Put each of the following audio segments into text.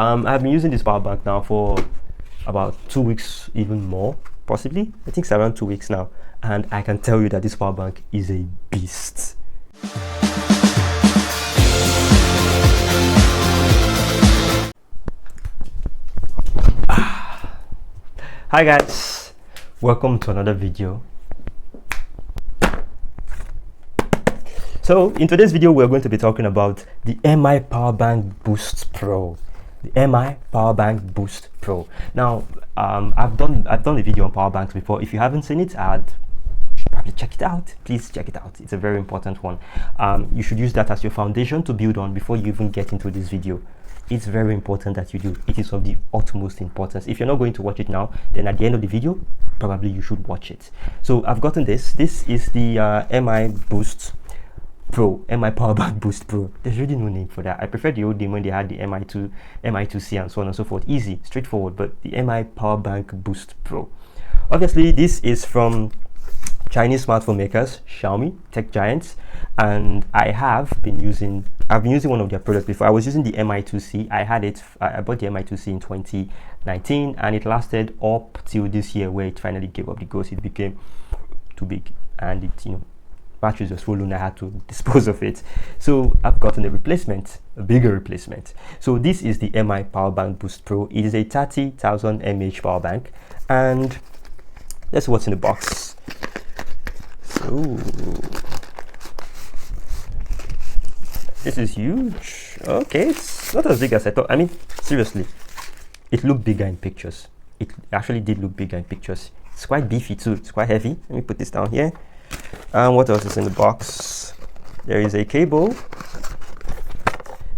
I've been using this power bank now for about 2 weeks, even more, possibly. I think it's around 2 weeks now, and I can tell you that this power bank is a beast. Hi guys, welcome to another video. So in today's video, we're going to be talking about the MI Powerbank Boost Pro. The MI Powerbank Boost Pro. Now, I've done a video on power banks before. If you haven't seen it, you should probably check it out. Please check it out. It's a very important one. You should use that as your foundation to build on before you even get into this video. It's very important that you do. It is of the utmost importance. If you're not going to watch it now, then at the end of the video, probably you should watch it. So I've gotten this. This is the MI Boost Pro, MI Powerbank Boost Pro. There's really no name for that. I prefer the old name when they had the MI2C and so on and so forth. Easy, straightforward, but the MI Powerbank Boost Pro. Obviously, this is from Chinese smartphone makers, Xiaomi, tech giants, and I've been using one of their products before. I was using the MI2C. I bought the MI2C in 2019, and it lasted up till this year, where it finally gave up the ghost. It became too big, and batteries were swollen. I had to dispose of it. So I've gotten a replacement, a bigger replacement. So this is the MI Powerbank Boost Pro. It is a 30,000 mAh power bank, and that's what's in the box. So this is huge. Okay, it's not as big as I thought. I mean, seriously, it looked bigger in pictures. It actually did look bigger in pictures. It's quite beefy too. It's quite heavy. Let me put this down here. And what else is in the box? There is a cable.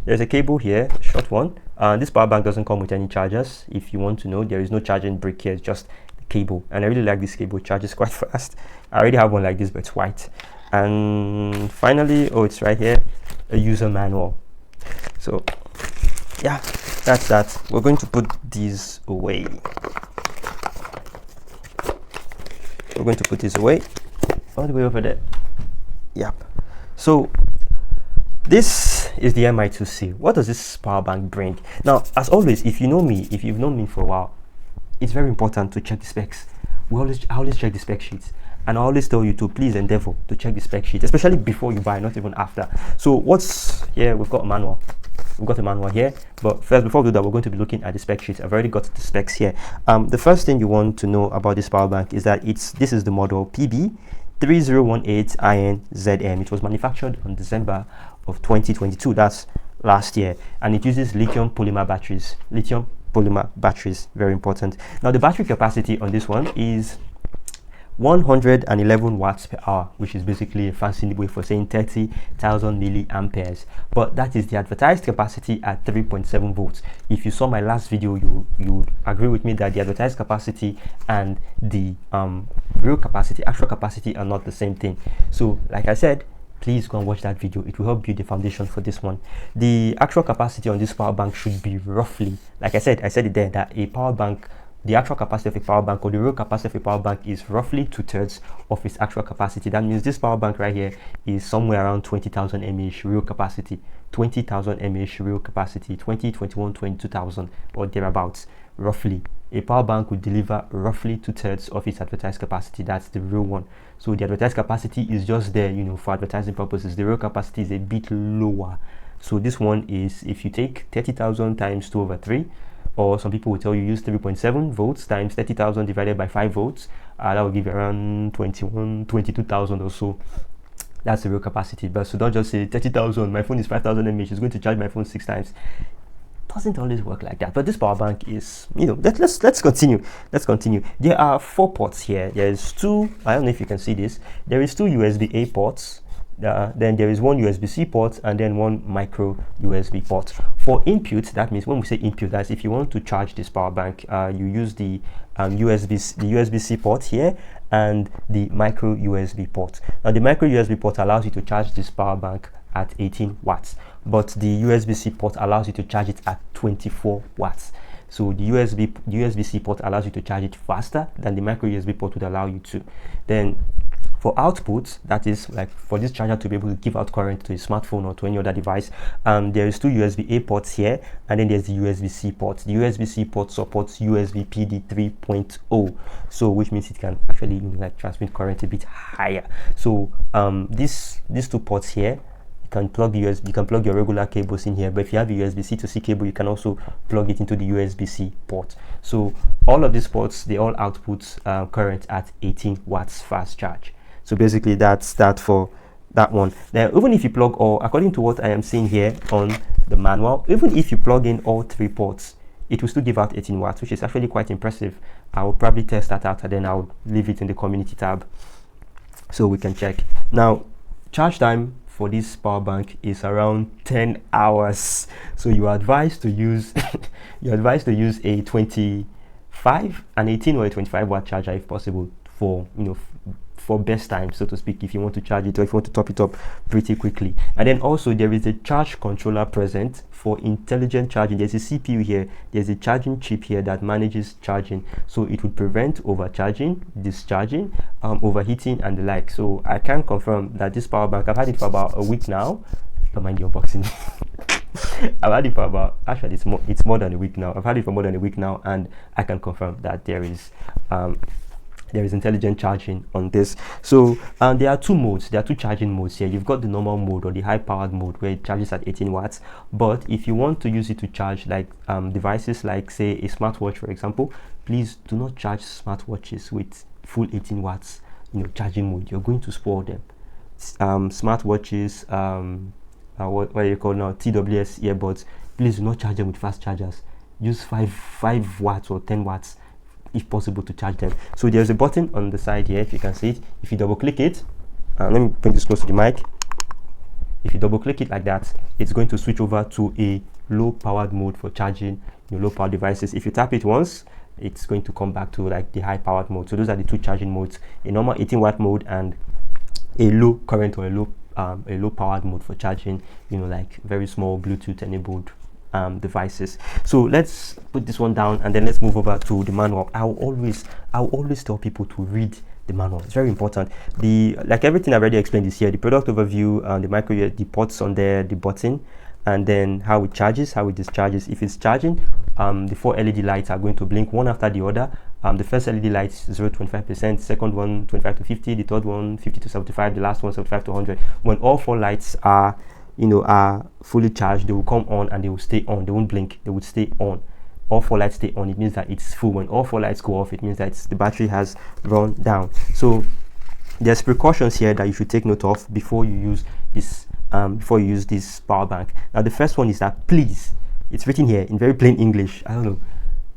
There's a cable here, short one. This power bank doesn't come with any chargers. If you want to know, there is no charging brick here. It's just the cable, and I really like this cable. It charges quite fast. I already have one like this, but it's white. And finally, it's right here, a user manual. So yeah, that's that. We're going to put these away. We're going to put these away all the way over there. Yep. So this is the MI2C. What does this power bank bring? Now, as always, if you know me, if you've known me for a while, it's very important to check the specs. I always check the spec sheets, and I always tell you to please endeavor to check the spec sheet, especially before you buy, not even after. So what's here? We've got a manual. We've got a manual here, but first, before we do that, we're going to be looking at the spec sheet. I've already got the specs here. The first thing you want to know about this power bank is that this is the model PB3018INZM. It was manufactured on December of 2022. That's last year, and it uses lithium polymer batteries. Lithium polymer batteries, very important. Now, the battery capacity on this one is 111 watts per hour, which is basically a fancy way for saying 30,000 milliamperes. But that is the advertised capacity at 3.7 volts. If you saw my last video, you would agree with me that the advertised capacity and the real capacity, actual capacity, are not the same thing. So, like I said, please go and watch that video. It will help build the foundation for this one. The actual capacity on this power bank should be roughly, like I said it there, that a power bank, the actual capacity of a power bank, or the real capacity of a power bank, is roughly 2/3 of its actual capacity. That means this power bank right here is somewhere around 20,000 mAh real capacity. 20,000 mAh real capacity, 20, 21, 22,000 or thereabouts, roughly. A power bank would deliver roughly 2/3 of its advertised capacity. That's the real one. So the advertised capacity is just there, for advertising purposes. The real capacity is a bit lower. So this one is, if you take 30,000 times 2/3, or some people will tell you use 3.7 volts times 30,000 divided by 5 volts, that will give you around 22,000 or so. That's the real capacity. But so don't just say 30,000, my phone is 5,000 mAh, it's going to charge my phone 6 times. Doesn't always work like that. But this power bank is, let's continue. There are 4 ports here. There is 2, I don't know if you can see this, there is 2 USB-A ports. Then there is 1 USB-C port, and then 1 micro USB port. For input, that means when we say input, that's if you want to charge this power bank, you use the USB-C port here and the micro USB port. Now, the micro USB port allows you to charge this power bank at 18 watts, but the USB-C port allows you to charge it at 24 watts. So the USB-C port allows you to charge it faster than the micro USB port would allow you to. Then For output, that is like for this charger to be able to give out current to a smartphone or to any other device, there is two USB-A ports here, and then there's the USB-C port. The USB-C port supports USB PD 3.0, so which means it can actually like transmit current a bit higher. So these two ports here, you can plug your regular cables in here, but if you have a USB-C to C cable, you can also plug it into the USB-C port. So all of these ports, they all output current at 18 watts fast charge. So basically that's that for that one. Now even if you plug all, according to what I am seeing here on the manual, even if you plug in all 3 ports, it will still give out 18 watts, which is actually quite impressive. I will probably test that out and then I'll leave it in the community tab so we can check. Now charge time for this power bank is around 10 hours, so you are advised to use a 25, an 18 or a 25 watt charger if possible, for for best time, so to speak, if you want to charge it or if you want to top it up pretty quickly. And then also there is a charge controller present for intelligent charging. There's a CPU here, there's a charging chip here that manages charging, so it would prevent overcharging, discharging, overheating and the like. So I can confirm that this power bank, I've had it for about a week now. Don't mind the unboxing. I've had it for about, actually it's more than a week now. I've had it for more than a week now, and I can confirm that there is intelligent charging on this. So there are two modes, there are two charging modes here. You've got the normal mode or the high powered mode where it charges at 18 watts, but if you want to use it to charge like devices like say a smartwatch, for example, please do not charge smartwatches with full 18 watts charging mode. You're going to spoil them. Smartwatches, what do you call now, TWS earbuds, please do not charge them with fast chargers. Use 5 watts or 10 watts if possible to charge them. So there's a button on the side here, if you can see it. If you double click it, let me bring this close to the mic. If you double click it like that, it's going to switch over to a low powered mode for charging your low power devices. If you tap it once, it's going to come back to like the high powered mode. So those are the two charging modes, a normal 18 watt mode and a low current or a low powered mode for charging like very small Bluetooth enabled devices. So let's put this one down and then let's move over to the manual. I'll always tell people to read the manual. It's very important. Like everything I've already explained is here: the product overview, the micro USB ports on there, the button, and then how it charges, how it discharges. If it's charging, the 4 LED lights are going to blink one after the other. The first LED light 0 to 25%, second one 25 to 50, the third one 50 to 75, the last one 75 to 100. When all 4 lights are fully charged, they will come on and they will stay on. They won't blink, they would stay on. All 4 lights stay on, it means that it's full. When all 4 lights go off, it means that the battery has run down. So there's precautions here that you should take note of before you use this power bank. Now the first one is that please, it's written here in very plain English, I don't know,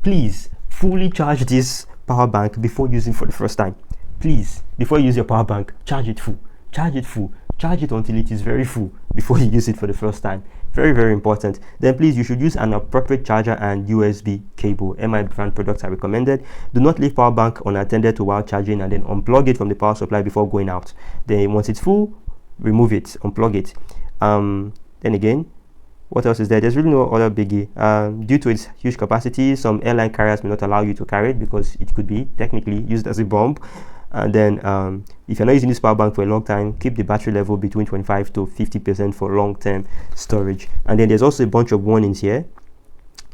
please fully charge this power bank before using for the first time. Please, before you use your power bank, charge it full, charge it until it is very full before you use it for the first time. Very, very important. Then please, you should use an appropriate charger and USB cable. MI brand products are recommended. Do not leave power bank unattended to while charging, and then unplug it from the power supply before going out. Then once it's full, remove it, unplug it. Then again, what else is there? There's really no other biggie. Due to its huge capacity, some airline carriers may not allow you to carry it because it could be technically used as a bomb. And then if you're not using this power bank for a long time, keep the battery level between 25 to 50% for long-term storage. And then there's also a bunch of warnings here.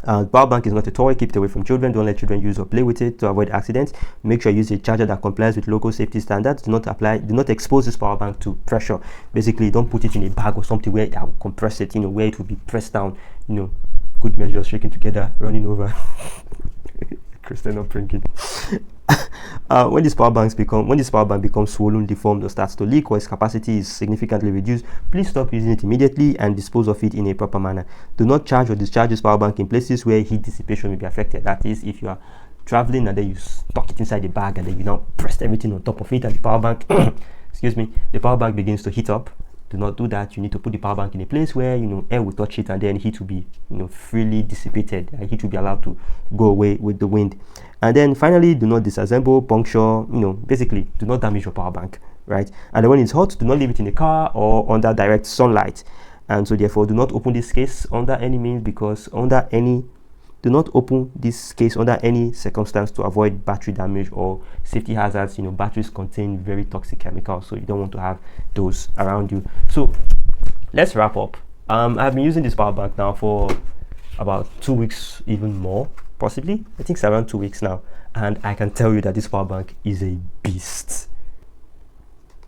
The power bank is not a toy. Keep it away from children. Don't let children use or play with it to avoid accidents. Make sure you use a charger that complies with local safety standards. Do not expose this power bank to pressure. Basically, don't put it in a bag or something where that will compress it, where it will be pressed down, good measures shaking together, running over. Christian upbringing. When this power bank becomes swollen, deformed, or starts to leak, or its capacity is significantly reduced, please stop using it immediately and dispose of it in a proper manner. Do not charge or discharge this power bank in places where heat dissipation will be affected. That is, if you are traveling and then you stuck it inside the bag and then you now pressed everything on top of it and the power bank the power bank begins to heat up. Do not do that. You need to put the power bank in a place where air will touch it and then heat will be freely dissipated. Heat will be allowed to go away with the wind. And then finally, do not disassemble, puncture, basically do not damage your power bank, right? And then when it's hot, do not leave it in the car or under direct sunlight. And so therefore, do not open this case under any means, because under any do not open this case under any circumstance to avoid battery damage or safety hazards. You know, batteries contain very toxic chemicals, so you don't want to have those around you. So let's wrap up. I've been using this power bank now for about 2 weeks, even more, possibly. I think it's around 2 weeks now, and I can tell you that this power bank is a beast.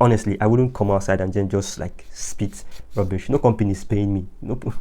Honestly, I wouldn't come outside and then just like spit rubbish. No company is paying me. Nope.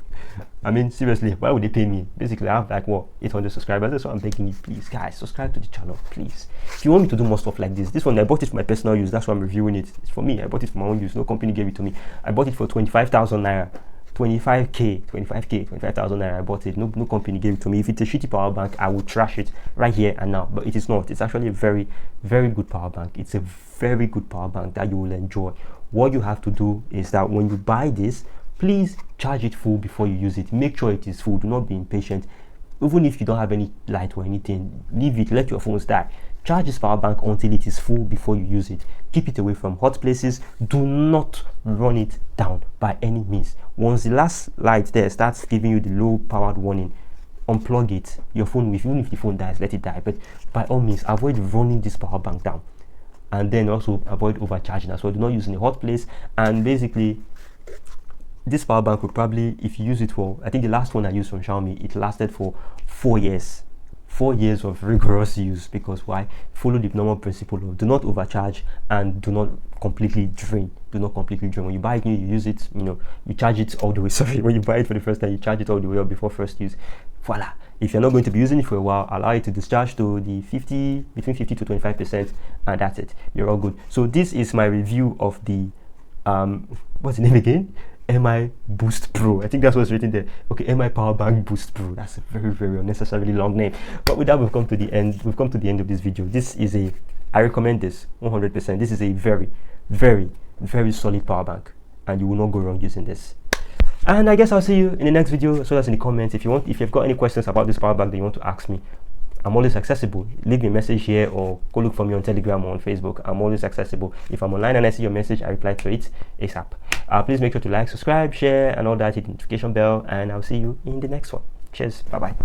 I mean, seriously, why would they pay me? Basically, I have like what, 800 subscribers. That's what I'm begging you, please, guys, subscribe to the channel, please. If you want me to do more stuff like this one I bought it for my personal use. That's why I'm reviewing it. It's for me. I bought it for my own use. No company gave it to me. I bought it for 25,000 naira. 25k 25,000 naira. I bought it. No company gave it to me. If it's a shitty power bank, I will trash it right here and now, but it is not. It's actually a very, very good power bank. It's a very good power bank that you will enjoy. What you have to do is that when you buy this, please charge it full before you use it. Make sure it is full. Do not be impatient. Even if you don't have any light or anything, leave it, let your phones die. Charge this power bank until it is full before you use it. Keep it away from hot places. Do not run it down by any means. Once the last light there starts giving you the low powered warning, unplug it. Your phone, even if the phone dies, let it die. But by all means, avoid running this power bank down. And then also avoid overcharging as well. Do not use in a hot place. And basically, this power bank will probably, if you use it for, I think the last one I used from Xiaomi, it lasted for 4 years. 4 years of rigorous use. Because why? Follow the normal principle of do not overcharge and do not completely drain. Do not completely drain. When you buy it new, you use it, you know, you charge it all the way. Sorry, when you buy it for the first time, you charge it all the way up before first use. Voila. If you're not going to be using it for a while, allow it to discharge to the between 50 to 25%, and that's it. You're all good. So this is my review of the what's the name again? MI Boost Pro. I think that's what's written there. Okay, MI Powerbank Boost Pro. That's a very, very unnecessarily long name. But with that, we've come to the end. We've come to the end of this video. This is I recommend this 100%. This is a very, very, very solid power bank, and you will not go wrong using this. And I guess I'll see you in the next video, as well as in the comments. If you've got any questions about this power bank that you want to ask me, I'm always accessible. Leave me a message here or go look for me on Telegram or on Facebook. I'm always accessible. If I'm online and I see your message, I reply to it ASAP. Please make sure to like, subscribe, share, and all that. Hit the notification bell, and I'll see you in the next one. Cheers. Bye-bye.